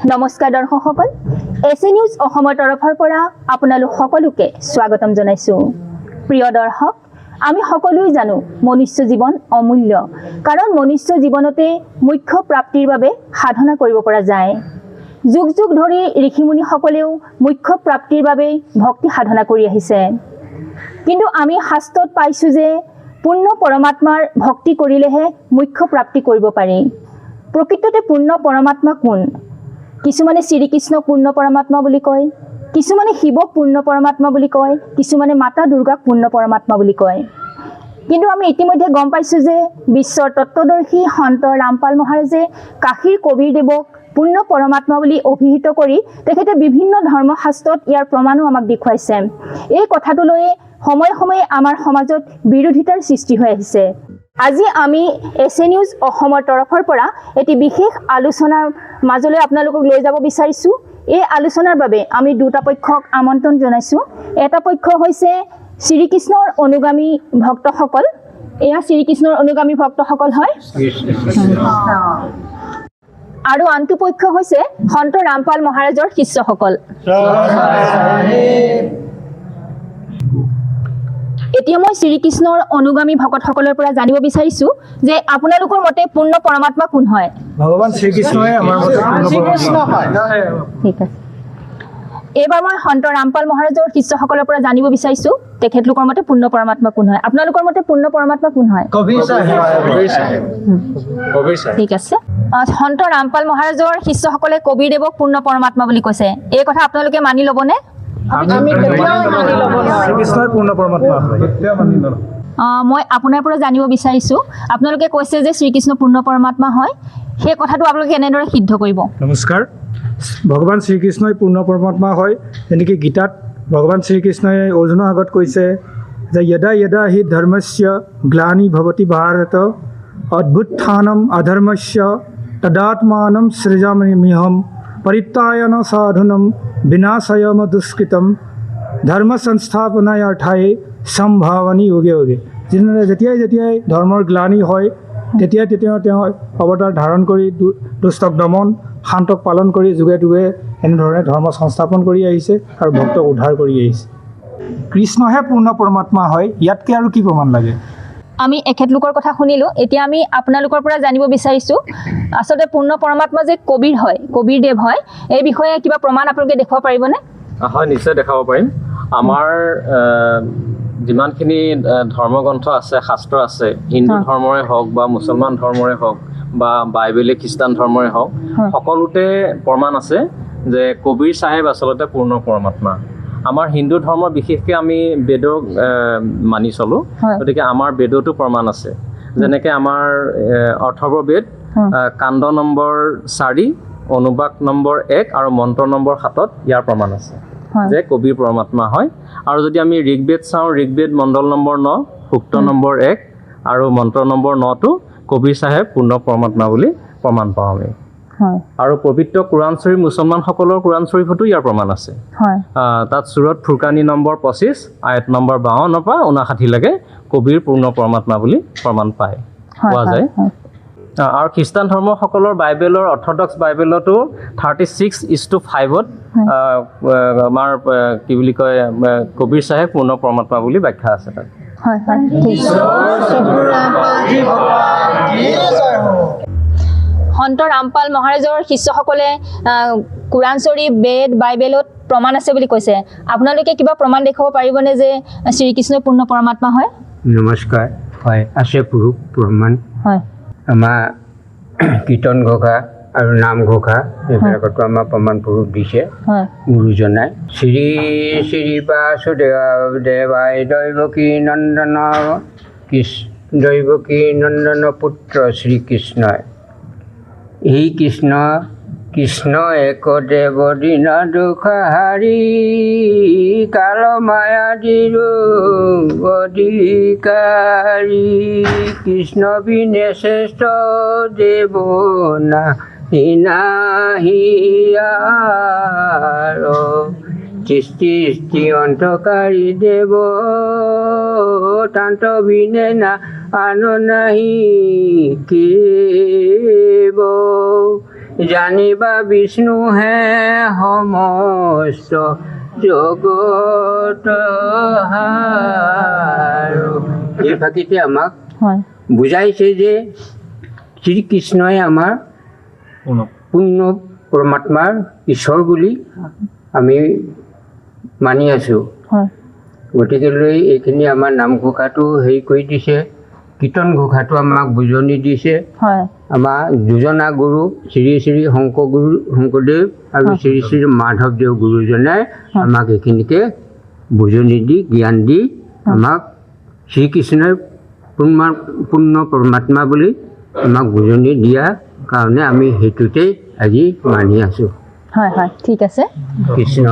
নমস্কাৰ দৰ্শকসকল, এছএ নিউজ অসমৰ তৰফৰ পৰা আপোনালোক সকলোকে স্বাগতম জনাইছোঁ। প্ৰিয় দৰ্শক, আমি সকলোৱে জানো মনুষ্য জীৱন অমূল্য, কাৰণ মনুষ্য জীৱনতে মুখ্য প্ৰাপ্তিৰ বাবে সাধনা কৰিব পৰা যায়। যুগ যুগ ধৰি ঋষিমুনিসকলেও মুখ্য প্ৰাপ্তিৰ বাবে ভক্তি সাধনা কৰি আহিছে। কিন্তু আমি শাস্ত্ৰত পাইছোঁ যে পূৰ্ণ পৰমাত্মাৰ ভক্তি কৰিলেহে মুখ্য প্ৰাপ্তি কৰিব পাৰি। প্ৰকৃততে পূৰ্ণ পৰমাত্মা কোন? কিছুমানে শ্ৰীকৃষ্ণক পূৰ্ণ পৰমাত্মা বুলি কয়, কিছুমানে শিৱক পূৰ্ণ পৰমাত্মা বুলি কয়, কিছুমানে মাতা দুৰ্গাক পূৰ্ণ পৰমাত্মা বুলি কয়। কিন্তু আমি ইতিমধ্যে গম পাইছোঁ যে বিশ্বৰ তত্ত্বদৰ্শী সন্ত ৰামপাল মহাৰাজে কাশীৰ কবিৰদেৱক পূৰ্ণ পৰমাত্মা বুলি অভিহিত কৰি তেখেতে বিভিন্ন ধৰ্মশাস্ত্ৰত ইয়াৰ প্ৰমাণো আমাক দেখুৱাইছে। এই কথাটো লৈয়ে সময়ে সময়ে আমাৰ সমাজত বিৰোধিতাৰ সৃষ্টি হৈ আহিছে। আজি আমি এছএ নিউজ অসমৰ তৰফৰ পৰা এটি বিশেষ আলোচনাৰ মাজলৈ আপোনালোকক লৈ যাব বিচাৰিছোঁ। এই আলোচনাৰ বাবে আমি দুটা পক্ষক আমন্ত্ৰণ জনাইছোঁ। এটা পক্ষ হৈছে শ্ৰীকৃষ্ণৰ অনুগামী ভক্তসকল। এয়া শ্ৰীকৃষ্ণৰ অনুগামী ভক্তসকল হয়, আৰু আনটো পক্ষ হৈছে সন্ত ৰামপাল মহাৰাজৰ শিষ্যসকল। এতিয়া মই শ্ৰীকৃষ্ণৰ অনুগামী ভকতসকলৰ পৰা জানিব বিচাৰিছোঁ যে আপোনালোকৰ মতে পূৰ্ণ পৰমাত্মা কোন হয়? ভগৱান শ্ৰীকৃষ্ণই আমাৰ মতে পূৰ্ণ পৰমাত্মা। ঠিক আছে, এইবাৰ মই সন্ত ৰামপাল মহাৰাজৰ শিষ্যসকলৰ পৰা জানিব বিচাৰিছোঁ তেখেতলোকৰ মতে পূৰ্ণ পৰমাত্মা কোন হয়। আপোনালোকৰ মতে পূৰ্ণ পৰমাত্মা কোন হয়? কবিৰ চাহেব। ঠিক আছে, সন্ত ৰামপাল মহাৰাজৰ শিষ্যসকলে কবিৰদেৱক পূৰ্ণ পৰমাত্মা বুলি কৈছে। এই কথা আপোনালোকে মানি ল'বনে? শ্ৰীকৃষ্ণই পূৰ্ণ পৰমাত্মা হয়। মই আপোনাৰ পৰা জানিব বিচাৰিছোঁ, আপোনালোকে কৈছে যে শ্ৰীকৃষ্ণ পূৰ্ণ পৰমাত্মা হয়, সেই কথাটো আপোনালোকে কেনেদৰে সিদ্ধ কৰিব? নমস্কাৰ। ভগৱান শ্ৰীকৃষ্ণই পূৰ্ণ পৰমাত্মা হয়। যেনেকৈ গীতাত ভগৱান শ্ৰীকৃষ্ণই অৰ্জুনৰ আগত কৈছে যে য়দা য়দা হি ধৰ্মস্য গ্লানি ভৱতি ভাৰত অদ্ভুত্থানম অধৰ্মস্য তদাত্মানম সৃজাম্যহম পৰিত্ৰায়ণ সাধুনম বিনাশায়ম দুষ্কৃতম ধৰ্ম সংস্থাপনায়াৰ্থে সম্ভাৱনী যোগে যোগে। যেতিয়াই ধৰ্মৰ গ্লানি হয় তেতিয়াই তেওঁ অৱতাৰ ধাৰণ কৰি দুষ্টক দমন, শান্তক পালন কৰি যুগে যুগে এনেধৰণে ধৰ্ম সংস্থাপন কৰি আহিছে আৰু ভক্তক উদ্ধাৰ কৰি আহিছে। কৃষ্ণহে পূৰ্ণ পৰমাত্মা হয়, ইয়াতকৈ আৰু কি প্ৰমাণ লাগে? আমি এখেতলোকৰ কথা শুনিলোঁ। এতিয়া আমি আপোনালোকৰ পৰা জানিব বিচাৰিছোঁ আচলতে পূৰ্ণ পৰমাত্মা যে কবিৰ হয়, কবিৰদেৱ হয়, এই বিষয়ে কিবা প্ৰমাণ আপোনালোকে দেখুৱাব পাৰিবনে? হয়, নিশ্চয় দেখাব পাৰিম। আমাৰ যিমানখিনি ধৰ্মগ্ৰন্থ আছে, শাস্ত্ৰ আছে, হিন্দু ধৰ্মৰে হওক বা মুছলমান ধৰ্মৰে হওক বা বাইবেলে খ্ৰীষ্টান ধৰ্মৰে হওক, সকলোতে প্ৰমাণ আছে যে কবিৰ চাহেব আচলতে পূৰ্ণ পৰমাত্মা। আমাৰ হিন্দু ধৰ্ম বিশেষকৈ আমি বেদক মানি চলোঁ, গতিকে আমাৰ বেদতো প্ৰমাণ আছে। যেনেকৈ আমাৰ অথৰ্ববেদ কাণ্ড নম্বৰ 4, অনুবাক নম্বৰ 1 আৰু মন্ত্ৰ নম্বৰ 7 ইয়াৰ প্ৰমাণ আছে যে কবিৰ পৰমাত্মা হয়। আৰু যদি আমি ঋগ্বেদ চাওঁ, ঋগ্বেদ মণ্ডল নম্বৰ 9, সূক্ত নম্বৰ 1 আৰু মন্ত্ৰ নম্বৰ 9টো কবিৰ চাহেব পূৰ্ণ পৰমাত্মা বুলি প্ৰমাণ পাওঁ আমি। আৰু পবিত্ৰ কোৰাণ শ্বৰীফ, মুছলমানসকলৰ কোৰাণ শ্বৰীফতো ইয়াৰ প্ৰমাণ আছে। তাত চুৰত ফুৰকানী নম্বৰ 25, আয়াত নম্বৰ 52 পৰা 59লৈকে কবিৰ পূৰ্ণ পৰমাত্মা বুলি প্ৰমাণ পোৱা যায়। আৰু খ্ৰীষ্টান ধৰ্মসকলৰ বাইবেলৰ, অৰ্থডক্স বাইবেলতো 36:5 আমাৰ কি বুলি কয় কবিৰ চাহেব পূৰ্ণ পৰমাত্মা বুলি ব্যাখ্যা আছে তাত। সন্ত ৰামপাল মহাৰাজৰ শিষ্যসকলে কোৰাণ শ্বৰীফ, বেদ, বাইবেলত প্ৰমাণ আছে বুলি কৈছে। আপোনালোকে কিবা প্ৰমাণ দেখুৱাব পাৰিবনে যে শ্ৰীকৃষ্ণই পূৰ্ণ পৰমাত্মা হয়? নমস্কাৰ। হয়, আছে প্ৰমাণ। হয়, আমাৰ কীৰ্তন ঘোষা আৰু নাম ঘোষা এইবিলাকতো আমাৰ প্ৰমাণ পুৰুষ দিছে গুৰুজনাই। শ্ৰী শ্ৰী বাসুদেৱাই দৈৱকী নন্দন দৈৱকী নন্দন পুত্ৰ শ্ৰীকৃষ্ণই। এই কৃষ্ণ কৃষ্ণ এক দেৱ দিন দুখ হাৰি কাল মায়াদিৰ অধিকাৰী কৃষ্ণ বিনে শ্ৰেষ্ঠ দেৱ নাহি সৃষ্টি অন্তকাৰী দেৱ তান্ত বিনে না আন নাহি কেব জানিবা বিষ্ণুহে সমস্ত জগত হাৰো। এই ভাগিতে আমাক হয় বুজাইছে যে শ্ৰীকৃষ্ণই আমাৰ পূৰ্ণ পৰমাত্মাৰ ঈশ্বৰ বুলি আমি মানি আছোঁ। হয় গতিকেলৈ এইখিনি আমাৰ নামঘোষাটো হেৰি কৰি দিছে, কীৰ্তন ঘোষাটো আমাক বুজনি দিছে। হয় আমাৰ দুজনা গুৰু শ্ৰী শ্ৰী শংকৰদেৱ আৰু শ্ৰী শ্ৰী মাধৱদেৱ গুৰুজনে আমাক এইখিনিকে বুজনি দি জ্ঞান দি আমাক শ্ৰীকৃষ্ণই পূৰ্ণ পৰমাত্মা বুলি আমাক বুজনি দিয়া কাৰণে আমি সেইটোতেই আজি মানি আছোঁ। হয় হয় ঠিক আছে। কৃষ্ণ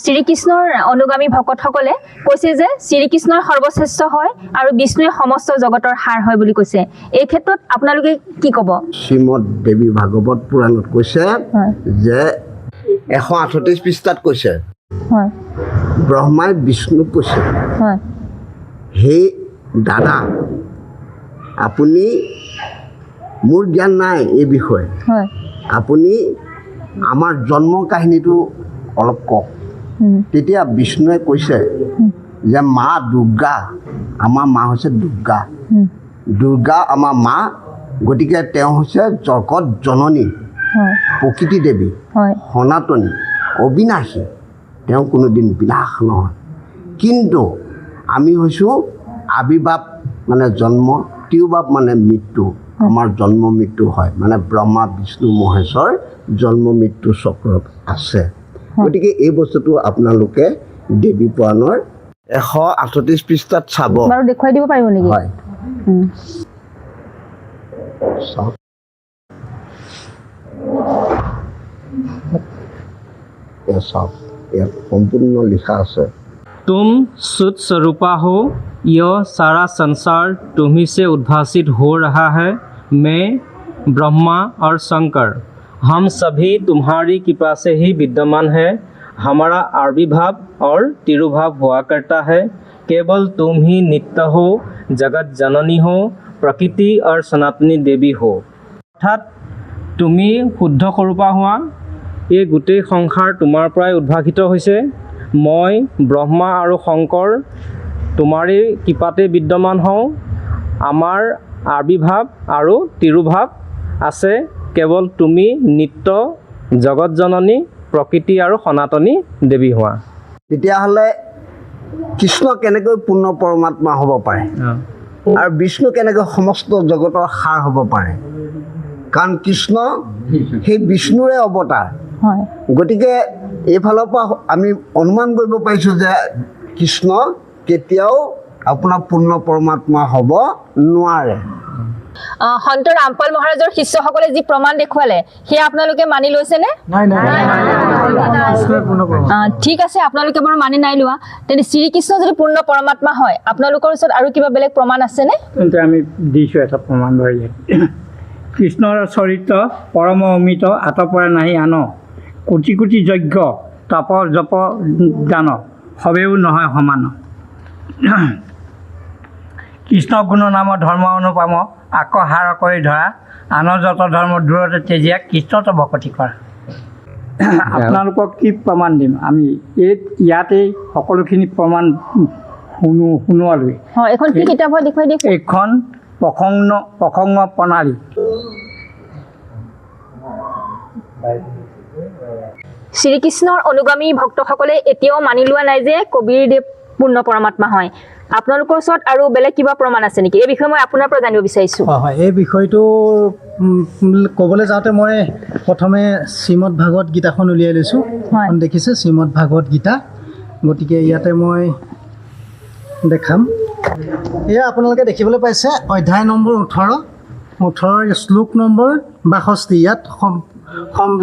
শ্ৰীকৃষ্ণৰ অনুগামী ভকতসকলে কৈছে যে শ্ৰীকৃষ্ণই সৰ্বশ্ৰেষ্ঠ হয় আৰু বিষ্ণুৱে সমস্ত জগতৰ সাৰ হয় বুলি কৈছে। এই ক্ষেত্ৰত আপোনালোকে কি ক'ব? শ্ৰীমদ দেৱী ভাগৱত পুৰাণত কৈছে হয় যে 138 পৃষ্ঠাত কৈছে হয় ব্ৰহ্মাই বিষ্ণুক কৈছে, হয় হে দাদা, আপুনি মোৰ জ্ঞান নাই এই বিষয়ে, হয় আপুনি আমাৰ জন্ম কাহিনীটো অলপ কওক। তেতিয়া বিষ্ণুৱে কৈছে যে মা দুৰ্গা, আমাৰ মা হৈছে দুৰ্গা, দুৰ্গা আমাৰ মা, গতিকে তেওঁ হৈছে জগত জননী, হয় প্ৰকৃতি দেৱী, হয় সনাতনী, অবিনাশী, তেওঁ কোনোদিন বিনাশ নহয়। কিন্তু আমি হৈছোঁ আবিৰ্ভাৱ মানে জন্ম, তিৰুভাৱ মানে মৃত্যু, আমাৰ জন্ম মৃত্যু হয়, মানে ব্ৰহ্মা বিষ্ণু মহেশ্বৰ জন্ম মৃত্যু চক্ৰত আছে। গতিকে এই বস্তুটো আপোনালোকে দেৱী পুৰাণৰ 138 পৃষ্ঠাত চাব। বাৰু দেখুৱাই দিব পাৰিব নেকি? হয় চাওক। চাওক, ইয়াত সম্পূৰ্ণ লিখা আছে। तुम शुद्ध स्वरूपा हो, यह सारा संसार तुम्ही से उद्भासित हो रहा है। मैं ब्रह्मा और शंकर, हम सभी तुम्हारी कृपा से ही विद्यमान है। हमारा आविर्भाव और तिरुभाव हुआ करता है। केवल तुम ही नित्य हो, जगत जननी हो, प्रकृति और सनातनी देवी हो। अर्थात তুমি শুদ্ধ স্বৰূপা হোৱা, এই গোটেই সংসাৰ তোমাৰ পৰাই উদ্ভাসিত হৈছে। মই ব্ৰহ্মা আৰু শংকৰ তোমাৰেই কৃপাতে বিদ্যমান হওঁ। আমাৰ আবিৰ্ভাৱ আৰু তিৰুভাৱ আছে। কেৱল তুমি নিত্য জগত জননী, প্ৰকৃতি আৰু সনাতনী দেৱী হোৱা। তেতিয়াহ'লে কৃষ্ণ কেনেকৈ পূৰ্ণ পৰমাত্মা হ'ব পাৰে আৰু বিষ্ণু কেনেকৈ সমস্ত জগতৰ সাৰ হ'ব পাৰে? কাৰণ কৃষ্ণ সেই বিষ্ণুৰে অৱতাৰ। হয় গতিকে এইফালৰ পৰা আমি অনুমান কৰিব পাৰিছোঁ যে কৃষ্ণ কেতিয়াও আপোনাৰ পূৰ্ণ পৰমাত্মা হ'ব নোৱাৰে। সন্ত ৰামপাল মহাৰাজৰ শিষ্যসকলে যি প্ৰমাণ দেখুৱালে সেয়া আপোনালোকে মানি লৈছেনে? ঠিক আছে, আপোনালোকে বাৰু মানি নাই লোৱা। তেন্তে শ্ৰীকৃষ্ণ যদি পূৰ্ণ পৰমাত্মা হয়, আপোনালোকৰ ওচৰত আৰু কিবা বেলেগ প্ৰমাণ আছেনে? তেন্তে আমি দিছোঁ এটা প্ৰমাণ ধৰি। কৃষ্ণৰ চৰিত্ৰ পৰম অমিত, আতপৰা নাহি আন, কোটি কোটি যজ্ঞ তপ জপ দান, সবেও নহয় সমান। কৃষ্ণ গুণ নাম ধৰ্ম অনুপম, আকৌ হাৰ কৰি ধৰা, আনৰ যত ধৰ্ম দূৰতে তেজীয়া, কৃষ্ণ তব ভকতি কৰা। আপোনালোকক কি প্ৰমাণ দিম? আমি ইয়াতেই সকলোখিনি প্ৰমাণ শুনোৱালৈ। হয়, এখন কি কিতাপ হয় দেখুৱাই দিয়ক। এইখন প্ৰসংগ প্ৰণালী। শ্ৰীকৃষ্ণৰ অনুগামী ভক্তসকলে এতিয়াও মানি লোৱা নাই যে কবিৰদেৱ পূৰ্ণ পৰমাত্মা হয়। আপোনালোকৰ ওচৰত আৰু বেলেগ কিবা প্ৰমাণ আছে নেকি? এই বিষয়ে মই আপোনাৰ পৰা জানিব বিচাৰিছোঁ। হয়, এই বিষয়টো ক'বলৈ যাওঁতে মই প্ৰথমে শ্ৰীমদ ভাগৱত গীতাখন উলিয়াই লৈছোঁ। এখন দেখিছে শ্ৰীমদ ভাগৱত গীতা, গতিকে ইয়াতে মই দেখাম। এয়া আপোনালোকে দেখিবলৈ পাইছে অধ্যায় নম্বৰ 18 শ্লোক নম্বৰ 62। ইয়াত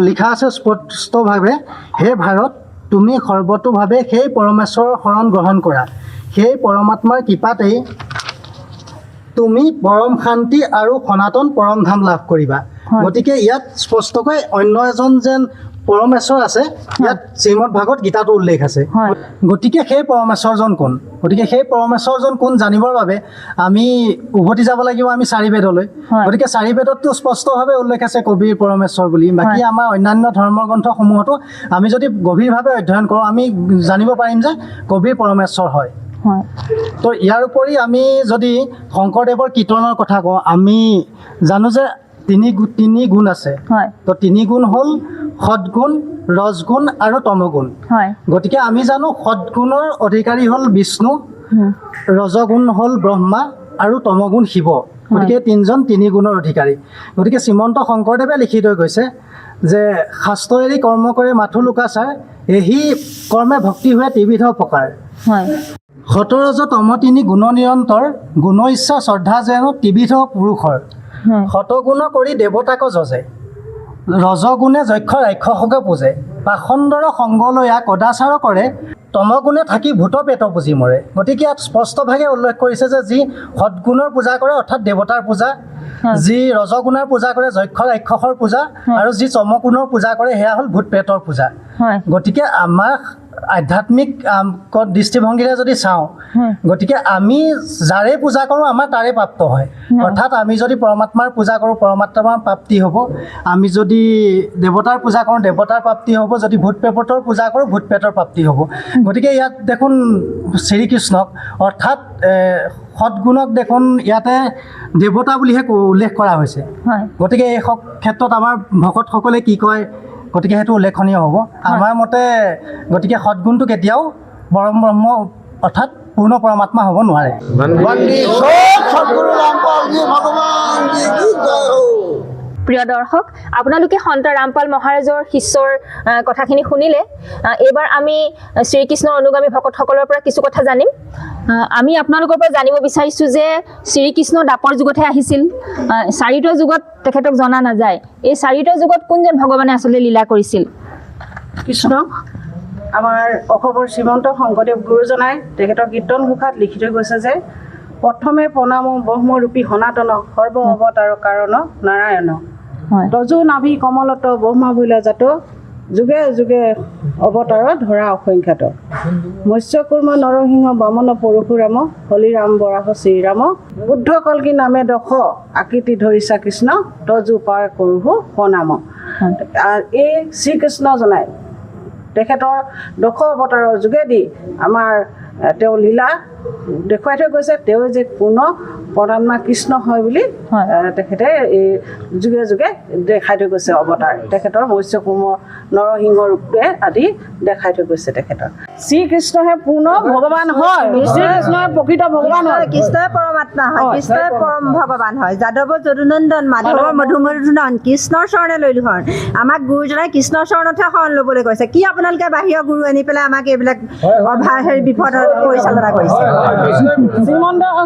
লিখা আছে স্পষ্টভাৱে, হে ভাৰত, তুমি সৰ্বতোভাৱে সেই পৰমেশ্বৰৰ শৰণ গ্ৰহণ কৰা। সেই পৰমাত্মাৰ কৃপাতেই তুমি পৰম শান্তি আৰু সনাতন পৰম ধাম লাভ কৰিবা। হয়। গতিকে ইয়াত স্পষ্টকৈ অন্য এজন যেন পৰমেশ্বৰ আছে ইয়াত শ্ৰীমদ ভাগৱত গীতাতো উল্লেখ আছে। হয়। গতিকে সেই পৰমেশ্বৰজন কোন? গতিকে সেই পৰমেশ্বৰজন কোন জানিবৰ বাবে আমি উভতি যাব লাগিব আমি 4 বেদলৈ। হয়। গতিকে 4 বেদততো স্পষ্টভাৱে উল্লেখ আছে কবিৰ পৰমেশ্বৰ বুলি। বাকী হয়। আমাৰ অন্যান্য ধৰ্মগ্ৰন্থসমূহতো আমি যদি গভীৰভাৱে অধ্যয়ন কৰোঁ আমি জানিব পাৰিম যে কবিৰ পৰমেশ্বৰ হয়। হয়। তো ইয়াৰ উপৰি আমি যদি শংকৰদেৱৰ কীৰ্তনৰ কথা কওঁ আমি জানো যে তিনি গুণ আছে। হয়। তো 3 গুণ হ'ল সৎগুণ, ৰজগুণ আৰু তমগুণ। হয়। গতিকে আমি জানো সৎগুণৰ অধিকাৰী হ'ল বিষ্ণু, ৰজগুণ হ'ল ব্ৰহ্মা আৰু তমগুণ শিৱ। গতিকে 3 গুণৰ অধিকাৰী। গতিকে শ্ৰীমন্ত শংকৰদেৱে লিখি থৈ গৈছে যে শাস্ত্ৰ এৰি কৰ্ম কৰে মাথো লোকাচাৰ, এহি কৰ্মে ভক্তি হোৱে ত্ৰিবিধ প্ৰকাৰ। হয়। সতৰজ তম 3 গুণ নিৰন্তৰ, গুণ ইচ্ছা শ্ৰদ্ধা যেন ত্ৰিবিধ পুৰুষৰ। হয়। শতগুণ কৰি দেৱতাক যজে, ৰজগুণে যক্ষ ৰাক্ষসকে পূজে, পাখণ্ডৰ সংগলয়া কদাচাৰ কৰে, তমগুণে থাকি ভূত পেট পুজি মৰে। গতিকে ইয়াত স্পষ্টভাৱে উল্লেখ কৰিছে যে যি সৎগুণৰ পূজা কৰে অৰ্থাৎ দেৱতাৰ পূজা, যি ৰজগুণৰ পূজা কৰে যক্ষ ৰাক্ষসৰ পূজা, আৰু যি তমগুণৰ পূজা কৰে সেয়া হ'ল ভূত প্ৰেতৰ পূজা। হয়। গতিকে আমাৰ আধ্যাত্মিক দৃষ্টিভংগীৰে যদি চাওঁ গতিকে আমি যাৰে পূজা কৰোঁ আমাৰ তাৰে প্ৰাপ্ত হয়। অৰ্থাৎ আমি যদি পৰমাত্মাৰ পূজা কৰোঁ পৰমাত্মাৰ প্ৰাপ্তি হ'ব, আমি যদি দেৱতাৰ পূজা কৰোঁ দেৱতাৰ প্ৰাপ্তি হ'ব, যদি ভূত প্ৰেতৰ পূজা কৰোঁ ভূত প্ৰেতৰ প্ৰাপ্তি হ'ব। গতিকে ইয়াত দেখোন শ্ৰীকৃষ্ণক অৰ্থাৎ সৎগুণক দেখোন ইয়াতে দেৱতা বুলিহে উল্লেখ কৰা হৈছে। হয়। গতিকে এই ক্ষেত্ৰত আমাৰ ভকতসকলে কি কয় গতিকে সেইটো উল্লেখনীয় হ'ব আমাৰ মতে। গতিকে সৎগুণটো কেতিয়াও পৰম ব্ৰহ্ম অৰ্থাৎ পূৰ্ণ পৰমাত্মা হ'ব নোৱাৰে। প্ৰিয় দৰ্শক, আপোনালোকে সন্ত ৰামপাল মহাৰাজৰ শিষ্যৰ কথাখিনি শুনিলে। এইবাৰ আমি শ্ৰীকৃষ্ণৰ অনুগামী ভকতসকলৰ পৰা কিছু কথা জানিম। আমি আপোনালোকৰ পৰা জানিব বিচাৰিছোঁ যে শ্ৰীকৃষ্ণ দ্বাপৰ যুগতহে আহিছিল, চাৰিত যুগত তেখেতক জনা নাযায়। এই চাৰিত যুগত কোনজন ভগৱানে আচলতে লীলা কৰিছিল? কৃষ্ণ আমাৰ অসমৰ শ্ৰীমন্ত শংকৰদেৱ গুৰুজনাই তেখেতৰ কীৰ্তন ঘোষাত লিখি থৈ গৈছে যে প্ৰথমে প্ৰণাম ব্ৰহ্মৰূপী সনাতন সৰ্ব অৱতাৰ কাৰণ নাৰায়ণ, তজু নাভি কমলত ব্ৰহ্মা ভৈলা জাত, যুগে যুগে অৱতাৰ ধৰা অসংখ্যাত, মৎস্যকুৰ্ম নৰসিংহ বামন পৰশুৰাম, হলিৰাম বৰাহ শ্ৰীৰাম, বুদ্ধ কল্কি নামে দশ আকৃতি ধৰিছা কৃষ্ণ, তজু পাৰ কৰোঁ প্ৰণাম। এই শ্ৰীকৃষ্ণজনাই তেখেতৰ দশ অৱতাৰৰ যোগেদি আমাৰ তেওঁ লীলা দেখুৱাই থৈ গৈছে। তেওঁ যে পূৰ্ণ পৰমাত্মা কৃষ্ণ হয় বুলি তেখেতে এই যুগে যুগে দেখাই থৈ গৈছে অৱতাৰ। তেখেতৰ মৎস্যকুৰ্ম নৰসিংহ ৰূপে আদি দেখাই থৈ গৈছে। তেখেতৰ শ্ৰীকৃষ্ণহে পূৰ্ণ ভগৱান হয়, শ্ৰীকৃষ্ণই প্ৰকৃত ভগৱান হয়, কৃষ্ণই পৰমাত্মা হয়, কৃষ্ণই পৰম ভগৱান হয়। যাদৱ যদুনন্দন মাধৱ মধুমধুনন্দন কৃষ্ণৰ চৰণে লৈ লোহন। আমাক গুৰুজনাই কৃষ্ণৰ চৰণতহে শৰণ ল'বলৈ কৈছে। কি আপোনালোকে বাহিৰৰ গুৰু আনি পেলাই আমাক এইবিলাক বিপদত পৰিচালনা কৰিছে?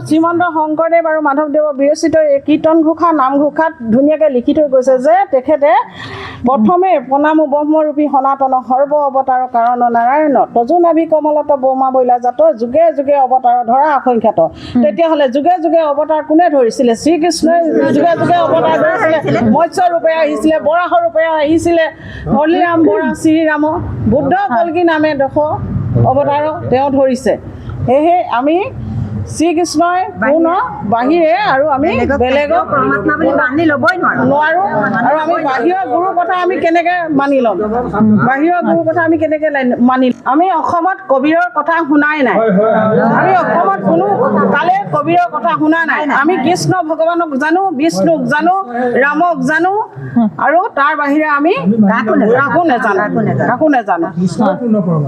শ্ৰীমন্ত শংকৰদেৱ আৰু মাধৱদেৱৰ বিৰচিত এই কীৰ্তন ঘোষা নামঘোষাত ধুনীয়াকৈ লিখি থৈ গৈছে যে তেখেতে প্ৰথমে প্ৰণাম ব্ৰহ্মৰূপী সনাতন সৰ্ব অৱতাৰ কাৰণ নাৰায়ণ, তজু নাভি কমলত ব্ৰহ্মা বৈলা জাত, যুগে যুগে অৱতাৰ ধৰা অসংখ্যাত। তেতিয়াহ'লে যুগে যুগে অৱতাৰ কোনে ধৰিছিলে? শ্ৰীকৃষ্ণই যুগে যুগে অৱতাৰ ধৰিছিলে। মৎস্য ৰূপে আহিছিলে, বৰাহ ৰূপে আহিছিলে, হলিৰাম বৰা শ্ৰীৰাম, বুদ্ধ কল্কি নামে দশ অৱতাৰ তেওঁ ধৰিছে। সেয়েহে আমি শ্ৰীকৃষ্ণই পূৰ্ণ বাহিৰে আৰু আমি বেলেগক পৰমাত্মা বুলি মানি ল'বই নোৱাৰোঁ। আৰু আমি বাহিৰৰ গুৰুৰ কথা আমি কেনেকৈ মানি ল'ম? বাহিৰৰ গুৰুৰ কথা আমি কেনেকৈ মানি ল'ম? আমি অসমত কবিৰৰ কথা শুনাই নাই। আমি অসমত কোনো কালে কবিৰৰ কথা শুনা নাই। আমি কৃষ্ণ ভগৱানক জানো, বিষ্ণুক জানো, ৰামক জানো, আৰু তাৰ বাহিৰে আমি কাকো নেজানো।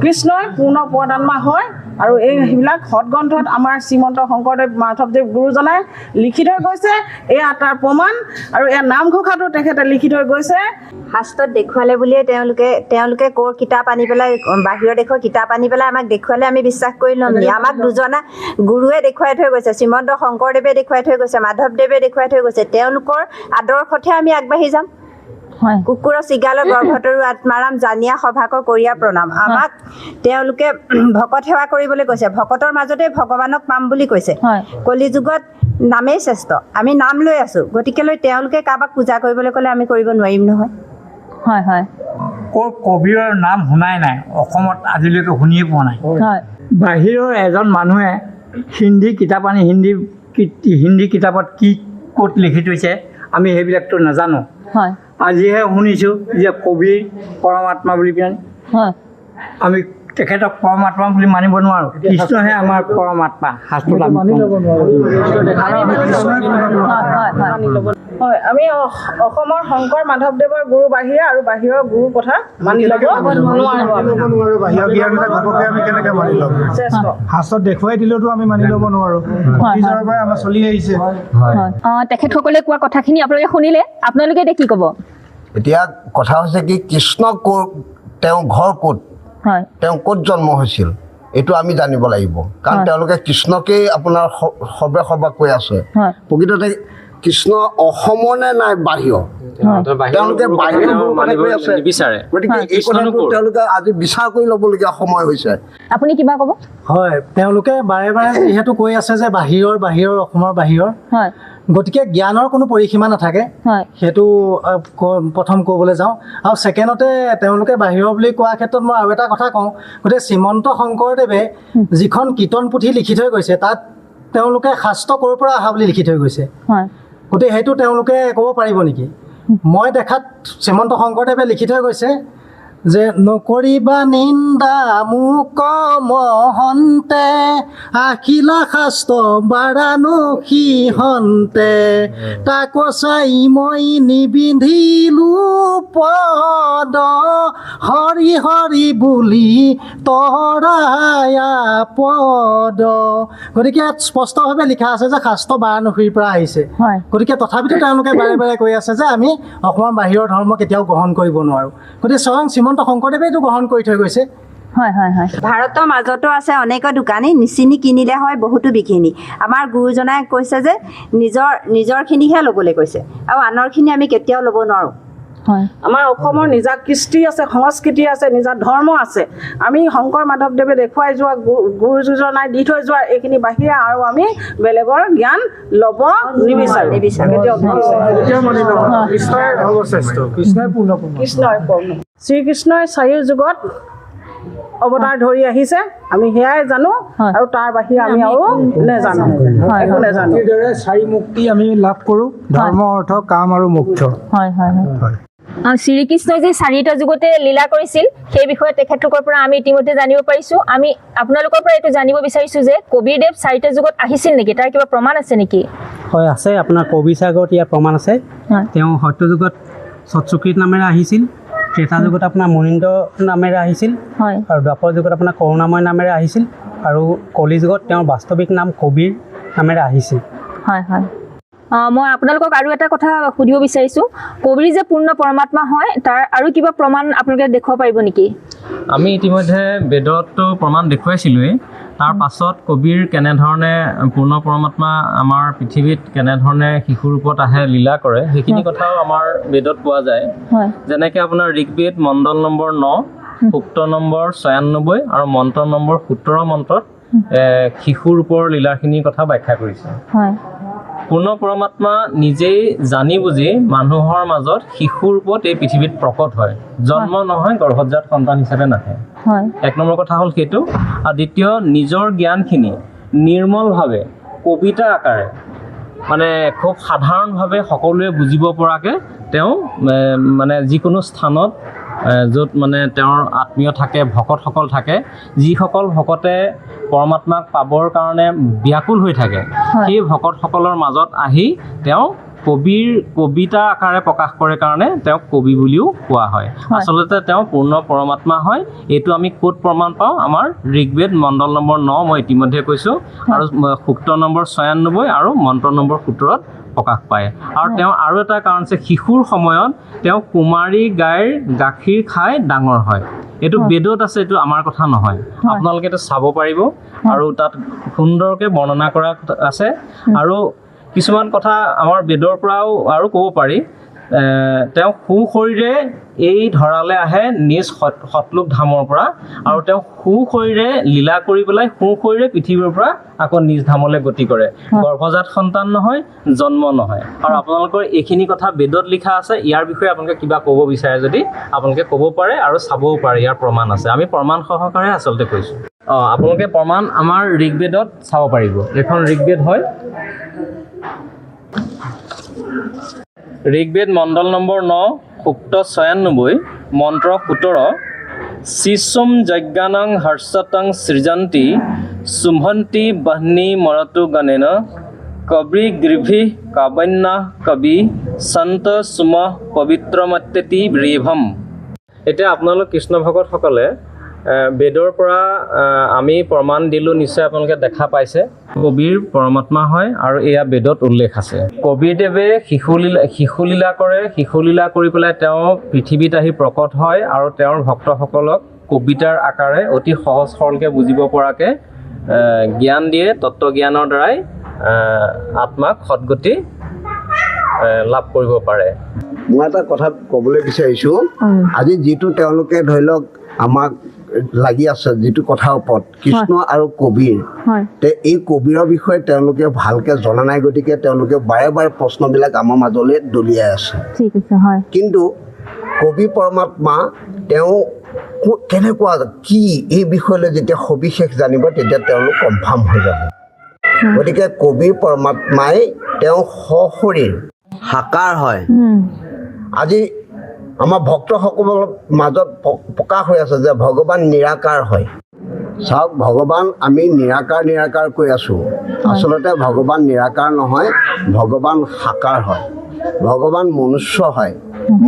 কৃষ্ণই পূৰ্ণ পৰমাত্মা হয়। আৰু এইবিলাক সৎগ্ৰন্থত আমাৰ শ্ৰীমন্ত শংকৰদেৱ মাধৱদেৱ গুৰুজনাই লিখি থৈ গৈছে। এয়া তাৰ প্ৰমাণ। আৰু এয়া নামঘোষাটো তেখেতে লিখি থৈ গৈছে। শাস্ত্ৰত দেখুৱালে বুলিয়ে তেওঁলোকে ক'ৰ কিতাপ আনি পেলাই বাহিৰৰ দেশৰ কিতাপ আনি পেলাই আমাক দেখুৱালে আমি বিশ্বাস কৰি ল'ম নি? আমাক দুজনা গুৰুৱে দেখুৱাই থৈ গৈছে, শ্ৰীমন্ত শংকৰদেৱে দেখুৱাই থৈ গৈছে, মাধৱদেৱে দেখুৱাই থৈ গৈছে। তেওঁলোকৰ আদৰ্শতহে আমি আগবাঢ়ি যাম। কুকুৰ চিগালৰ গৰ্ভতৰু আত্মাৰাম জানিয়া সভাক কৰিয়া প্ৰণাম। আমাক তেওঁলোকে ভকত সেৱা কৰিবলৈ কৈছে, ভকতৰ মাজতে ভগৱানক পাম বুলি কৈছে। কলি যুগত নামেই শ্ৰেষ্ঠ আমি নাম লৈ আছোঁ গতিকেলৈ তেওঁলোকে কাৰোবাক পূজা কৰিবলৈ ক'লে আমি কৰিব নোৱাৰিম নহয় হয় হয় ক'ৰ কবিৰৰ নাম শুনাই নাই অসমত আজিলৈকে শুনিয়ে পোৱা নাই হয় বাহিৰৰ এজন মানুহে হিন্দী কিতাপ আনি হিন্দী কিতাপত কি ক'ত লিখি থৈছে আমি সেইবিলাকতো নাজানো হয় আজিহে শুনিছোঁ যে কবিৰ পৰমাত্মা বুলি পেলাই হয় আমি তেখেতক পৰমাত্মা বুলি মানিব নোৱাৰোঁ কৃষ্ণহে আমাৰ পৰমাত্মা শাস্ত্ৰত আমি মানি ল'ব নোৱাৰোঁ হয় আমি অসমৰ শংকৰ মাধৱদেৱৰ গুৰু বাহিৰে আৰু বাহিৰৰ গুৰুৰ কথা মানি ল'ব নোৱাৰোঁ বাহিৰা জ্ঞান এটা ঘপককৈ আমি কেনেকৈ মানি ল'ম শ্ৰেষ্ঠ শাস্ত্ৰত দেখুৱাই দিলেওতো আমি মানি ল'ব নোৱাৰোঁ অতীজৰ পৰাই আমাৰ চলি আহিছে তেখেতসকলে কোৱা কথাখিনি আপোনালোকে শুনিলে আপোনালোকে এতিয়া কি ক'ব এতিয়া কথা হৈছে কি কৃষ্ণ ক'ৰ তেওঁ ঘৰ ক'ত হয় তেওঁ ক'ত জন্ম হৈছিল এইটো আমি জানিব লাগিব কাৰণ তেওঁলোকে কৃষ্ণকেই আপোনাৰ সৰ্বে কৈ আছে হয় প্ৰকৃততে কৃষ্ণ অসমৰ নে নাই বাহিৰৰ তেওঁলোকে বাহিৰৰ গুৰু কথা কৈ আছে নিবিচাৰে গতিকে এই কথাটো তেওঁলোকে আজি বিচাৰ কৰি ল'বলগীয়া সময় হৈছে আপুনি কিবা ক'ব হয় তেওঁলোকে বাৰে বাৰে যিহেতু কৈ আছে যে বাহিৰৰ অসমৰ বাহিৰৰ হয় গতিকে জ্ঞানৰ কোনো পৰিসীমা নাথাকে হয় সেইটো প্ৰথম ক'বলৈ যাওঁ আৰু ছেকেণ্ডতে তেওঁলোকে বাহিৰৰ বুলি কোৱাৰ ক্ষেত্ৰত মই আৰু এটা কথা কওঁ গতিকে শ্ৰীমন্ত শংকৰদেৱে যিখন কীৰ্তন পুথি লিখি থৈ গৈছে তাত তেওঁলোকে শাস্ত্ৰ ক'ৰ পৰা অহা বুলি লিখি থৈ গৈছে হয় গতিকে সেইটো তেওঁলোকে ক'ব পাৰিব নেকি মই দেখাত শ্ৰীমন্ত শংকৰদেৱে লিখি থৈ গৈছে যে নকৰিবা নিন্দা মোক মহন্তে আখিলা শাস্ত্ৰ বাৰাণসী হন্তে তাক চাই মই নিবিন্ধিলো পদ হৰি হৰি বুলি তৰায়া পদ গতিকে ইয়াত স্পষ্টভাৱে লিখা আছে যে শাস্ত্ৰ বাৰাণসীৰ পৰা আহিছে হয় গতিকে তথাপিতো তেওঁলোকে বাৰে বাৰে কৈ আছে যে আমি অসমৰ বাহিৰৰ ধৰ্ম কেতিয়াও গ্ৰহণ কৰিব নোৱাৰোঁ গতিকে স্বয়ং শ্ৰীমন্ত শংকৰদেৱে এইটো গ্ৰহণ কৰি থৈ গৈছে হয় হয় হয় ভাৰতৰ মাজতো আছে অনেক দোকানী নিচিনি কিনিলে হয় বহুতো বিকিনি আমাৰ গুৰুজনাই কৈছে যে নিজৰখিনিহে ল'বলৈ কৈছে আৰু আনৰখিনি আমি কেতিয়াও ল'ব নোৱাৰোঁ হয় আমাৰ অসমৰ নিজা কৃষ্টি আছে সংস্কৃতি আছে নিজা ধৰ্ম আছে আমি শংকৰ মাধৱদেৱে দেখুৱাই যোৱা গুৰুজনাই দি থৈ যোৱা এইখিনি বাহিৰে আৰু আমি বেলেগৰ জ্ঞান ল'ব নিবিচাৰোঁ কেতিয়াও নিবিচাৰোঁ কৃষ্ণই সৰ্বশ্ৰেষ্ঠ কৃষ্ণই পূৰ্ণ কৃষ্ণই পূৰ্ণ শ্ৰীকৃষ্ণই চাৰিও যুগত অৱতাৰ ধৰি আহিছে আমি সেয়াই জানো আৰু তাৰ বাহিৰে আমি আৰু নেজানো একো নেজানো দৰে চাৰি মুক্তি আমি লাভ কৰোঁ ধৰ্ম অৰ্থ কাম আৰু মোক্ষ হয় হয় হয় শ্ৰীকৃষ্ণই যে চাৰিটা যুগতে লীলা কৰিছিল সেই বিষয়ে তেখেতলোকৰ পৰা আমি ইতিমধ্যে জানিব পাৰিছোঁ আমি আপোনালোকৰ পৰা এইটো জানিব বিচাৰিছোঁ যে কবিৰদেৱ চাৰিটা যুগত আহিছিল নেকি তাৰ কিবা প্ৰমাণ আছে নেকি হয় আছে আপোনাৰ কবি সাগৰত ইয়াৰ প্ৰমাণ আছে তেওঁ সত্য যুগত সৎসুকৃত নামেৰে আহিছিল ত্ৰেতা যুগত আপোনাৰ মুনীন্দ্ৰ নামেৰে আহিছিল আৰু দ্বাপৰ যুগত আপোনাৰ কৰুণাময় নামেৰে আহিছিল আৰু কলি যুগত তেওঁৰ বাস্তৱিক নাম কবিৰ নামেৰে আহিছিল হয় হয় মই আপোনালোকক আৰু এটা কথা সুধিব বিচাৰিছোঁ কবিৰ যে পূৰ্ণ পৰমাত্মা হয় তাৰ আৰু কিবা প্ৰমাণ আপোনালোকে দেখুৱাব পাৰিব নেকি আমি ইতিমধ্যে বেদতো প্ৰমাণ দেখুৱাইছিলোঁৱেই তাৰ পাছত কবিৰ কেনেধৰণে পূৰ্ণ পৰমাত্মা আমাৰ পৃথিৱীত কেনেধৰণে শিশুৰ ৰূপত আহে লীলা কৰে সেইখিনি কথাও আমাৰ বেদত পোৱা যায় যেনেকৈ আপোনাৰ ঋগ্বেদ মণ্ডল নম্বৰ 9 সূক্ত নম্বৰ 96 আৰু মন্ত্ৰ নম্বৰ 17 মন্ত্ৰত শিশুৰ ৰূপৰ লীলাখিনিৰ কথা ব্যাখ্যা কৰিছে পূৰ্ণ পৰমাত্মা নিজেই জানি বুজি মানুহৰ মাজত শিশুৰ ৰূপত এই পৃথিৱীত প্ৰকট হয় জন্ম নহয় গৰ্ভজাত সন্তান হিচাপে নাহে এক নম্বৰ কথা হ'ল সেইটো আৰু দ্বিতীয় নিজৰ জ্ঞানখিনি নিৰ্মলভাৱে কবিতা আকাৰে মানে খুব সাধাৰণভাৱে সকলোৱে বুজিব পৰাকৈ তেওঁ মানে যিকোনো স্থানত য'ত মানে তেওঁৰ আত্মীয় থাকে ভকতসকল থাকে যিসকল ভকতে পৰমাত্মাক পাবৰ কাৰণে ব্যাকুল হৈ থাকে সেই ভকতসকলৰ মাজত আহি তেওঁ কবিতা আকাৰে প্ৰকাশ কৰে কাৰণে তেওঁক কবি বুলিও কোৱা হয় আচলতে তেওঁ পূৰ্ণ পৰমাত্মা হয় এইটো আমি ক'ত প্ৰমাণ পাওঁ আমাৰ ঋগ্বেদ মণ্ডল নম্বৰ 9 মই ইতিমধ্যে কৈছোঁ আৰু সূক্ত নম্বৰ 96 আৰু মন্ত্ৰ নম্বৰ 17ত প্ৰকাশ পায় আৰু তেওঁ আৰু এটা কাৰণ আছে শিশুৰ সময়ত তেওঁ কুমাৰী গাইৰ গাখীৰ খাই ডাঙৰ হয় এইটো বেদত আছে এইটো আমাৰ কথা নহয় আপোনালোকে এইটো চাব পাৰিব আৰু তাত সুন্দৰকৈ বৰ্ণনা কৰা আছে আৰু কিছুমান কথা আমাৰ বেদৰ পৰাও আৰু ক'ব পাৰি তেওঁ সুশৰীৰে এই ধৰালে আহে নিজ সতলোক ধামৰ পৰা আৰু তেওঁ সুশৰীৰে লীলা কৰি পেলাই সুশৰীৰে পৃথিৱীৰ পৰা আকৌ নিজ ধামলৈ গতি কৰে গৰ্ভজাত সন্তান নহয় জন্ম নহয় আৰু আপোনালোকৰ এইখিনি কথা বেদত লিখা আছে ইয়াৰ বিষয়ে আপোনালোকে কিবা ক'ব বিচাৰে যদি আপোনালোকে ক'ব পাৰে আৰু চাবও পাৰে ইয়াৰ প্ৰমাণ আছে আমি প্ৰমাণ সহকাৰে আচলতে কৈছোঁ আপোনালোকে প্ৰমাণ আমাৰ ঋগবেদত চাব পাৰিব এখন ঋগবেদ হয় ঋগবেদ মণ্ডল নম্বৰ 9 সূক্ত 96 মন্ত্ৰ 17 শিশুম যজ্ঞানং হৰ্ষতং সৃজন্তি সুমহন্তি বহ্নি মৰতু গণেন কবি গৃভি কাবন্যা কবি সন্ত সুম পবিত্ৰমত্যতি ৰেভম এতিয়া আপোনালোক কৃষ্ণ ভকতসকলে বেদৰ পৰা আমি প্ৰমাণ দিলোঁ নিশ্চয় আপোনালোকে দেখা পাইছে কবিৰ পৰমাত্মা হয় আৰু এয়া বেদত উল্লেখ আছে কবিৰদেৱে শিশুলীলা কৰে শিশুলীলা কৰি পেলাই তেওঁ পৃথিৱীত আহি প্ৰকট হয় আৰু তেওঁৰ ভক্তসকলক কবিতাৰ আকাৰে অতি সহজ সৰলকৈ বুজিব পৰাকৈ জ্ঞান দিয়ে তত্ত্বজ্ঞানৰ দ্বাৰাই আত্মাক সদগতি লাভ কৰিব পাৰে মই এটা কথা ক'বলৈ বিচাৰিছোঁ আজি যিটো তেওঁলোকে ধৰি লওক আমাক লাগি আছে যিটো কথাৰ ওপৰত কৃষ্ণ আৰু কবিৰ তে এই কবিৰৰ বিষয়ে তেওঁলোকে ভালকৈ জনা নাই গতিকে তেওঁলোকে বাৰে বাৰে প্ৰশ্নবিলাক আমাৰ মাজলৈ দলিয়াই আছে কিন্তু কবি পৰমাত্মা তেওঁ কেনেকুৱা কি এই বিষয়লৈ যেতিয়া সবিশেষ জানিব তেতিয়া তেওঁলোক কনফাৰ্ম হৈ যাব গতিকে কবি পৰমাত্মাই তেওঁ সশৰীৰ সাকাৰ হয় আজি আমাৰ ভক্তসকলৰ মাজত প্ৰকাশ হৈ আছে যে ভগৱান নিৰাকাৰ হয় চাওক ভগৱান আমি নিৰাকাৰ কৈ আছোঁ আচলতে ভগৱান নিৰাকাৰ নহয় ভগৱান সাকাৰ হয় ভগৱান মনুষ্য হয়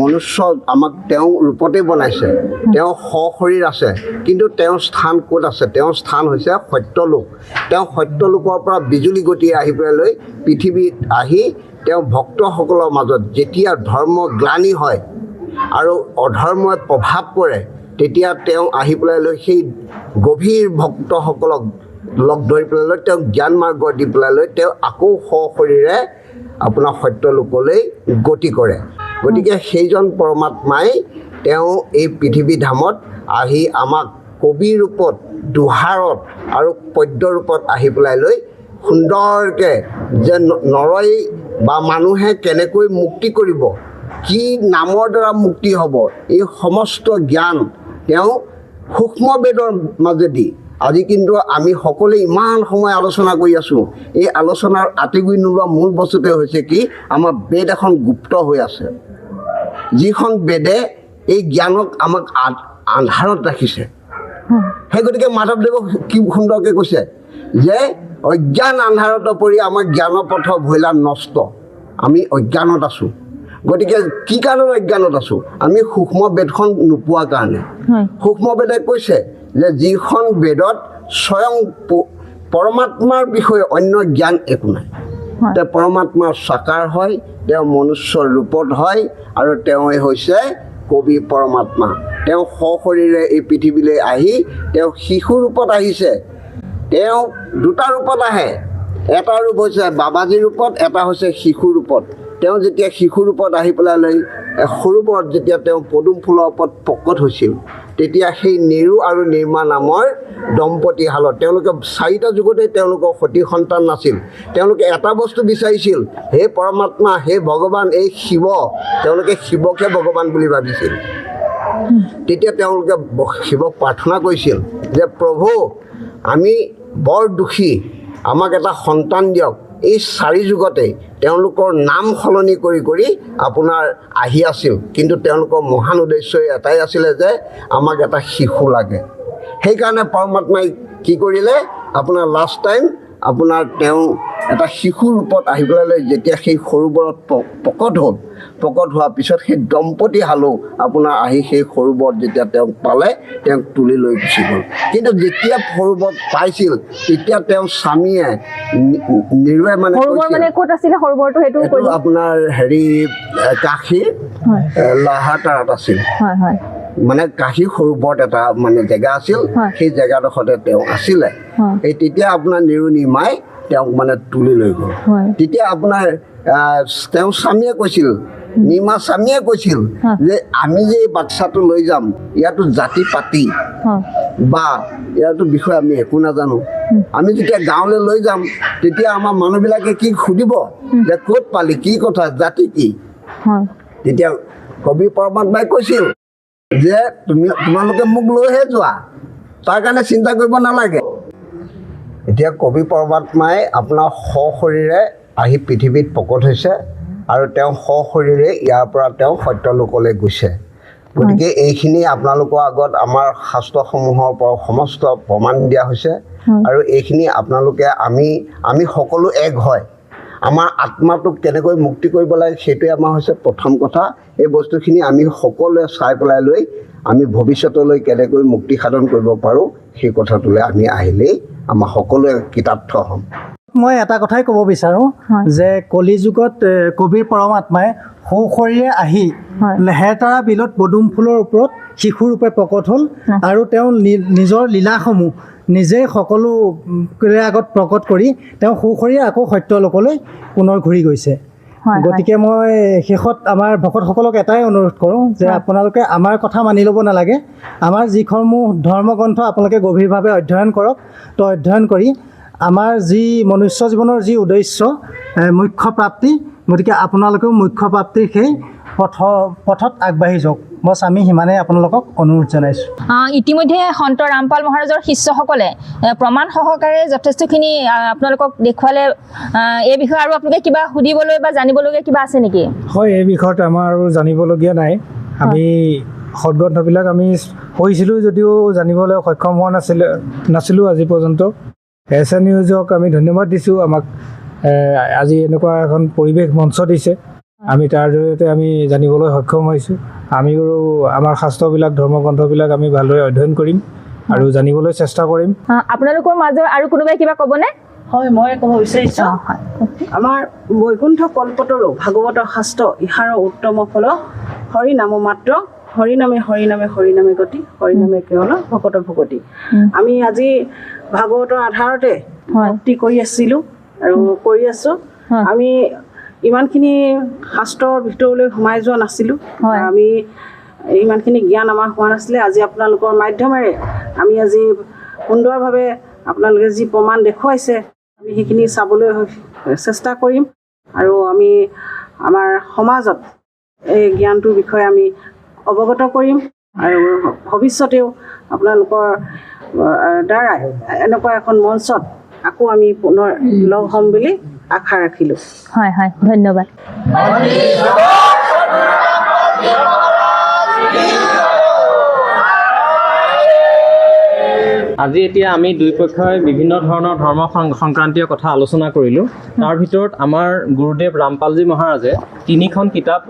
মনুষ্য আমাক তেওঁ ৰূপতে বনাইছে তেওঁ সশৰীৰ আছে কিন্তু তেওঁৰ স্থান ক'ত আছে তেওঁৰ স্থান হৈছে সত্যলোক তেওঁ সত্যলোকৰ পৰা বিজুলী গতি আহি পেলাই পৃথিৱীত আহি তেওঁ ভক্তসকলৰ মাজত যেতিয়া ধৰ্ম গ্লানি হয় আৰু অধৰ্মই প্ৰভাৱ পৰে তেতিয়া তেওঁ আহি পেলাই সেই গভীৰ ভক্তসকলক লগ ধৰি পেলাই তেওঁক জ্ঞান মাৰ্গ দি পেলাই তেওঁ আকৌ সশৰীৰে আপোনাৰ সত্যলোকলৈ গতি কৰে গতিকে সেইজন পৰমাত্মাই তেওঁ এই পৃথিৱী ধামত আহি আমাক কবি ৰূপত দোহাৰত আৰু পদ্য ৰূপত আহি পেলাই সুন্দৰকৈ যে নৰই বা মানুহে কেনেকৈ মুক্তি কৰিব কি নামৰ দ্বাৰা মুক্তি হ'ব এই সমস্ত জ্ঞান তেওঁ সূক্ষ্ম বেদৰ মাজেদি আজি কিন্তু আমি সকলোৱে ইমান সময় আলোচনা কৰি আছোঁ এই আলোচনাৰ আঁতিগুৰি নোলোৱা মূল বস্তুটোৱে হৈছে কি আমাৰ বেদ এখন গুপ্ত হৈ আছে যিখন বেদে এই জ্ঞানক আমাক আন্ধাৰত ৰাখিছে সেই গতিকে মাধৱদেৱক কি সুন্দৰকৈ কৈছে যে অজ্ঞান আন্ধাৰত পৰি আমাৰ জ্ঞানৰ পথ ভৈলা নষ্ট আমি অজ্ঞানত আছোঁ গতিকে কি কাৰণত অজ্ঞানত আছোঁ আমি সূক্ষ্ম বেদখন নোপোৱাৰ কাৰণে সূক্ষ্ম বেদে কৈছে যে যিখন বেদত স্বয়ং পৰমাত্মাৰ বিষয়ে অন্য জ্ঞান একো নাই তেওঁ পৰমাত্মাৰ সাকাৰ হয় তেওঁ মনুষ্যৰ ৰূপত হয় আৰু তেওঁই হৈছে কবি পৰমাত্মা তেওঁ সশৰীৰে এই পৃথিৱীলৈ আহি তেওঁ শিশু ৰূপত আহিছে তেওঁ দুটা ৰূপত আহে এটা ৰূপ হৈছে বাবাজী ৰূপত এটা হৈছে শিশু ৰূপত তেওঁ যেতিয়া শিশু ৰূপত আহি পেলাই সৰুবৰত যেতিয়া তেওঁ পদুম ফুলৰ ওপৰত প্ৰকট হৈছিল তেতিয়া সেই নিৰু আৰু নিৰ্মা নামৰ দম্পতী হালত তেওঁলোকে চাৰিটা যুগতে তেওঁলোকৰ সতি সন্তান নাছিল তেওঁলোকে এটা বস্তু বিচাৰিছিল হে পৰমাত্মা হে ভগৱান এই শিৱ তেওঁলোকে শিৱকে ভগৱান বুলি ভাবিছিল তেতিয়া তেওঁলোকে শিৱক প্ৰাৰ্থনা কৰিছিল যে প্ৰভু আমি বৰ দুখী আমাক এটা সন্তান দিয়ক এই চাৰি যুগতে তেওঁলোকৰ নাম সলনি কৰি আপোনাৰ আহি আছিল কিন্তু তেওঁলোকৰ মহান উদ্দেশ্য এটাই আছিলে যে আমাক এটা শিশু লাগে সেইকাৰণে পৰমাত্মাই কি কৰিলে আপোনাৰ লাষ্ট টাইম আপোনাৰ তেওঁ এটা শিশু ৰূপত আহি পেলাই যেতিয়া সেই সৰুবৰত প্ৰকট হ'ল প্ৰকট হোৱাৰ পিছত সেই দম্পতী হালো আপোনাৰ আহি সেই সৰুবৰত যেতিয়া তেওঁক পালে তেওঁক তুলি লৈ গুচি গ'ল কিন্তু যেতিয়া সৰুবৰত পাইছিল তেতিয়া তেওঁ স্বামীয়ে নিৰুৱে মানে ক'ত আছিলে সৰুবৰটো সেইটো আপোনাৰ হেৰি কাশীৰ লাহাতাৰত আছিল মানে কাশী সৰুবৰত এটা মানে জেগা আছিল সেই জেগাডোখৰতে তেওঁ আছিলে এই তেতিয়া আপোনাৰ নিৰু নিমাই তেওঁক মানে তুলি লৈ গ'ল তেতিয়া আপোনাৰ তেওঁ স্বামীয়ে কৈছিল, নিমা স্বামীয়ে কৈছিল যে আমি যে এই বাচ্চাটো লৈ যাম, ইয়াতো জাতি পাতি বা ইয়াতো বিষয়ে আমি একো নাজানো। আমি যেতিয়া গাঁৱলৈ লৈ যাম তেতিয়া আমাৰ মানুহবিলাকে কি সুধিব যে ক'ত পালি, কি কথা, জাতি কি? তেতিয়া কবি পৰমাত্মাই কৈছিল যে তোমালোকে মোক লৈহে যোৱা, তাৰ কাৰণে চিন্তা কৰিব নালাগে। এতিয়া কবি পৰমাত্মাই আপোনাৰ সশৰীৰে আহি পৃথিৱীত প্ৰকট হৈছে আৰু তেওঁ সশৰীৰে ইয়াৰ পৰা তেওঁ সত্যলোকলৈ গৈছে। গতিকে এইখিনি আপোনালোকৰ আগত আমাৰ শাস্ত্ৰসমূহৰ পৰা সমস্ত প্ৰমাণ দিয়া হৈছে আৰু এইখিনি আপোনালোকে আমি সকলো এক হয়। আমাৰ আত্মাটোক কেনেকৈ মুক্তি কৰিব লাগে সেইটোৱে আমাৰ হৈছে প্ৰথম কথা। এই বস্তুখিনি আমি সকলোৱে চাই পেলাই লৈ আমি ভৱিষ্যতলৈ কেনেকৈ মুক্তি সাধন কৰিব পাৰোঁ সেই কথাটোলৈ আমি আহিলেই আমাৰ সকলোৱে কৃতাৰ্থ হ'ম। মই এটা কথাই ক'ব বিচাৰোঁ যে কলি যুগত কবিৰ পৰমাত্মাই সশৰীৰে আহি লেহেৰতাৰা বিলত পদুম ফুলৰ ওপৰত শিশুৰূপে প্ৰকট হ'ল আৰু তেওঁ নিজৰ লীলাসমূহ নিজেই সকলোৰে আগত প্ৰকট কৰি তেওঁ সশৰীৰে আকৌ সত্যলোকলৈ পুনৰ ঘূৰি গৈছে। গতিকে মই শেষত আমাৰ ভকতসকলক এটাই অনুৰোধ কৰোঁ যে আপোনালোকে আমাৰ কথা মানি ল'ব নালাগে। আমাৰ যিসমূহ ধৰ্মগ্ৰন্থ আপোনালোকে গভীৰভাৱে অধ্যয়ন কৰক। তো অধ্যয়ন কৰি আমাৰ যি মনুষ্য জীৱনৰ যি উদ্দেশ্য মুখ্য প্ৰাপ্তি, গতিকে আপোনালোকেও মুখ্য প্ৰাপ্তিৰ সেই পথত আগবাঢ়ি যাওক। বছ আমি সিমানেই আপোনালোকক অনুৰোধ জনাইছোঁ। ইতিমধ্যে সন্ত ৰামপাল মহাৰাজৰ শিষ্যসকলে প্ৰমাণ সহকাৰে যথেষ্টখিনি আপোনালোকক দেখুৱালে। এই বিষয়ে আৰু আপোনালোকে কিবা সুধিবলৈ বা জানিবলগীয়া কিবা আছে নেকি? হয়, এই বিষয়ত আমাৰ আৰু জানিবলগীয়া নাই। আমি সদগ্ৰন্থবিলাক আমি পঢ়িছিলোঁ যদিও জানিবলৈ সক্ষম হোৱা নাছিলোঁ আজি পৰ্যন্ত। এছ এন নিউজক আমি ধন্যবাদ দিছোঁ, আমাক আজি এনেকুৱা এখন পৰিৱেশ মঞ্চ দিছে। আমি তাৰ জৰিয়তে আমি জানিবলৈ সক্ষম হৈছোঁ। আমিও আমাৰ শাস্ত্ৰবিলাক ধৰ্মগ্ৰন্থবিলাক আমি ভালদৰে অধ্যয়ন কৰিম আৰু জানিবলৈ চেষ্টা কৰিম। আপোনালোকৰ মাজৰ আৰু কোনোবাই কিবা ক'বনে? হয়, মই ক'ব বিচাৰিছোঁ আমাৰ বৈকুণ্ঠ কল্পতৰু ভাগৱতৰ শাস্ত্ৰ ইহাৰৰ উত্তম ফল হৰি নাম মাত্ৰ, হৰিনামে হৰিনামে হৰিনামে গতি, হৰিনামে কেৱল ভকত ভকতি। আমি আজি ভাগৱতৰ আধাৰতে ভক্তি কৰি আছিলোঁ আৰু কৰি আছোঁ। আমি ইমানখিনি শাস্ত্ৰৰ ভিতৰলৈ সোমাই যোৱা নাছিলোঁ, আমি ইমানখিনি জ্ঞান আমাৰ হোৱা নাছিলে। আজি আপোনালোকৰ মাধ্যমেৰে আমি আজি সুন্দৰভাৱে আপোনালোকে যি প্ৰমাণ দেখুৱাইছে আমি সেইখিনি চাবলৈ চেষ্টা কৰিম আৰু আমি আমাৰ সমাজত এই জ্ঞানটোৰ বিষয়ে আমি অৱগত কৰিম আৰু ভৱিষ্যতেও আপোনালোকৰ দ্বাৰাই এনেকুৱা এখন মঞ্চত আকৌ আমি পুনৰ লগ হ'ম বুলি আশা ৰাখিলোঁ। হয় হয়, ধন্যবাদ। আজি এতিয়া আমি দুই পক্ষই বিভিন্ন ধৰণৰ ধৰ্ম সংক্ৰান্তীয় কথা আলোচনা কৰিলোঁ। তাৰ ভিতৰত আমাৰ গুৰুদেৱ ৰামপালজী মহাৰাজে 3খন কিতাপ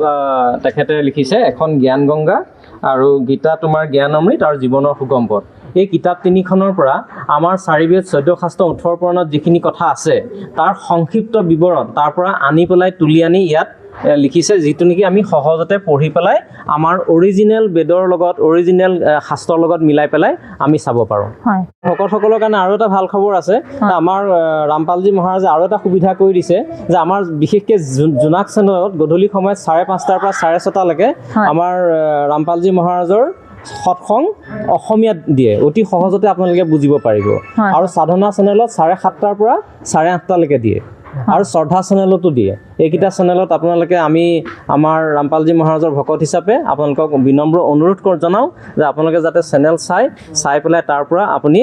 তেখেতে লিখিছে। এখন জ্ঞান গংগা আৰু গীতা তোমাৰ জ্ঞান অমৃত আৰু জীৱনৰ সুগম পথ। এই কিতাপ 3খনৰ পৰা আমাৰ 4 বেদ 14 শাস্ত্ৰ 18 পুৰাণত যিখিনি কথা আছে তাৰ সংক্ষিপ্ত বিৱৰণ তাৰ পৰা আনি পেলাই তুলি আনি ইয়াত লিখিছে, যিটো নেকি আমি সহজতে পঢ়ি পেলাই আমাৰ অৰিজিনেল বেদৰ লগত অৰিজিনেল শাস্ত্ৰৰ লগত মিলাই পেলাই আমি চাব পাৰোঁ। ভকতসকলৰ কাৰণে আৰু এটা ভাল খবৰ আছে। আমাৰ ৰামপালজী মহাৰাজে আৰু এটা সুবিধা কৰি দিছে যে আমাৰ বিশেষকৈ জোনাক চেনেলত গধূলি সময়ত 5:30 পৰা 6:30লৈকে আমাৰ ৰামপালজী মহাৰাজৰ সৎসং অসমীয়াত দিয়ে, অতি সহজতে আপোনালোকে বুজিব পাৰিব। আৰু সাধনা চেনেলত 7:30 পৰা 8:30লৈকে দিয়ে আৰু শ্ৰদ্ধা চেনেলতো দিয়ে। এইকেইটা চেনেলত আপোনালোকে আমি আমাৰ ৰামপালজী মহাৰাজৰ ভকত হিচাপে আপোনালোকক বিনম্ৰ অনুৰোধ জনাওঁ যে আপোনালোকে যাতে চেনেল চাই পেলাই তাৰ পৰা আপুনি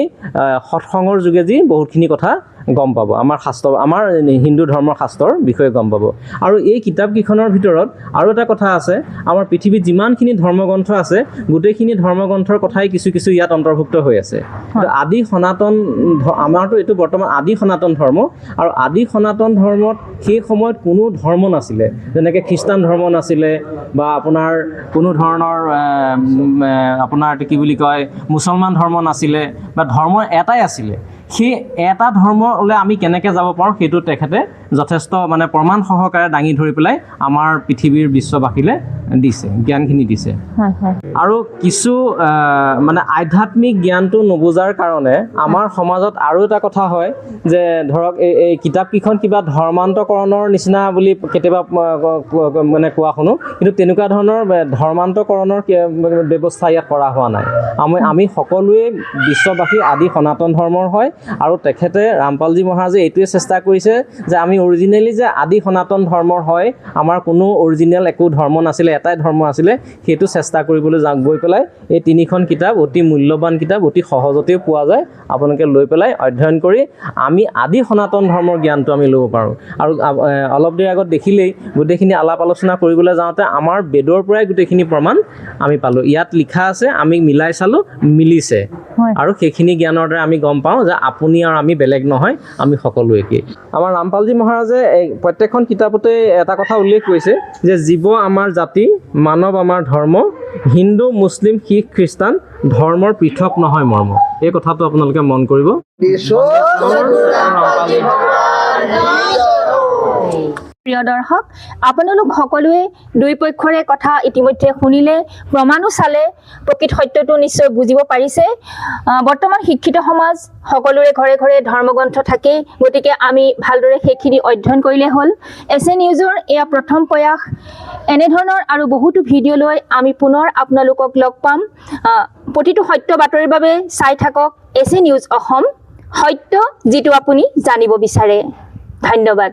সৎসংগৰ যোগেদি বহুতখিনি কথা গম পাব, আমাৰ শাস্ত্ৰ আমাৰ হিন্দু ধৰ্মৰ শাস্ত্ৰৰ বিষয়ে গম পাব। আৰু এই কিতাপকেইখনৰ ভিতৰত আৰু এটা কথা আছে, আমাৰ পৃথিৱীত যিমানখিনি ধৰ্মগ্ৰন্থ আছে গোটেইখিনি ধৰ্মগ্ৰন্থৰ কথাই কিছু কিছু ইয়াত অন্তৰ্ভুক্ত হৈ আছে। আদি সনাতন আমাৰতো এইটো বৰ্তমান আদি সনাতন ধৰ্ম, আৰু আদি সনাতন ধৰ্মত সেই সময়ত কোনো ধৰ্ম নাছিলে, যেনেকৈ খ্ৰীষ্টান ধৰ্ম নাছিলে বা আপোনাৰ কোনো ধৰণৰ আপোনাৰ কি বুলি কয় মুছলমান ধৰ্ম নাছিলে, বা ধৰ্ম এটাই আছিলে। সেই এটা ধৰ্মলৈ আমি কেনেকৈ যাব পাৰোঁ সেইটো তেখেতে যথেষ্ট মানে প্ৰমাণ সহকাৰে দাঙি ধৰি পেলাই আমাৰ পৃথিৱীৰ বিশ্ববাসীলৈ দিছে, জ্ঞানখিনি দিছে। আৰু কিছু মানে আধ্যাত্মিক জ্ঞানটো নুবুজাৰ কাৰণে আমাৰ সমাজত আৰু এটা কথা হয় যে ধৰক এই কিতাপকেইখন কিবা ধৰ্মান্তকৰণৰ নিচিনা বুলি কেতিয়াবা মানে কোৱা শুনো, কিন্তু তেনেকুৱা ধৰণৰ ধৰ্মান্তকৰণৰ ব্যৱস্থা ইয়াত কৰা হোৱা নাই। আমি সকলোৱে বিশ্ববাসী আদি সনাতন ধৰ্মৰ হয়, আৰু তেখেতে ৰামপালজী মহাৰাজে এইটোৱে চেষ্টা কৰিছে যে আমি অৰিজিনেলি যে আদি সনাতন ধৰ্মৰ হয়, আমাৰ কোনো অৰিজিনেল একো ধৰ্ম নাছিলে, এটাই ধৰ্ম আছিলে, সেইটো চেষ্টা কৰিবলৈ গৈ পেলাই এই 3খন কিতাপ অতি মূল্যৱান কিতাপ, অতি সহজতেও পোৱা যায়, আপোনালোকে লৈ পেলাই অধ্যয়ন কৰি আমি আদি সনাতন ধৰ্মৰ জ্ঞানটো আমি ল'ব পাৰোঁ। আৰু অলপ দেৰি আগত দেখিলেই গোটেইখিনি আলাপ আলোচনা কৰিবলৈ যাওঁতে আমাৰ বেদৰ পৰাই গোটেইখিনি প্ৰমাণ আমি পালোঁ। ইয়াত লিখা আছে, আমি মিলাই চালোঁ, মিলিছে, আৰু সেইখিনি জ্ঞানৰ দ্বাৰা আমি গম পাওঁ যে আপুনি আৰু আমি বেলেগ নহয়, আমি সকলো একেই। আমাৰ ৰামপালজী মহাৰাজে প্ৰত্যেকখন কিতাপতে এটা কথা উল্লেখ কৰিছে যে জীৱ আমাৰ জাতি, মানৱ আমাৰ ধৰ্ম, হিন্দু মুছলিম শিখ খ্ৰীষ্টান ধৰ্মৰ পৃথক নহয় মৰ্ম। এই কথাটো আপোনালোকে মন কৰিব। প্ৰিয় দৰ্শক, আপোনালোক সকলোৱে দুই পক্ষৰে কথা ইতিমধ্যে শুনিলে, প্ৰমাণো চালে, প্ৰকৃত সত্যটো নিশ্চয় বুজিব পাৰিছে। বৰ্তমান শিক্ষিত সমাজ সকলোৰে ঘৰে ঘৰে ধৰ্মগ্ৰন্থ থাকে, গতিকে আমি ভালদৰে সেইখিনি অধ্যয়ন কৰিলে হ'ল। এছে নিউজৰ এয়া প্ৰথম প্ৰয়াস। এনেধৰণৰ আৰু বহুতো ভিডিঅ' লৈ আমি পুনৰ আপোনালোকক লগ পাম। প্ৰতিটো সত্য বাতৰিৰ বাবে চাই থাকক এছে নিউজ অসম, সত্য যিটো আপুনি জানিব বিচাৰে। ধন্যবাদ।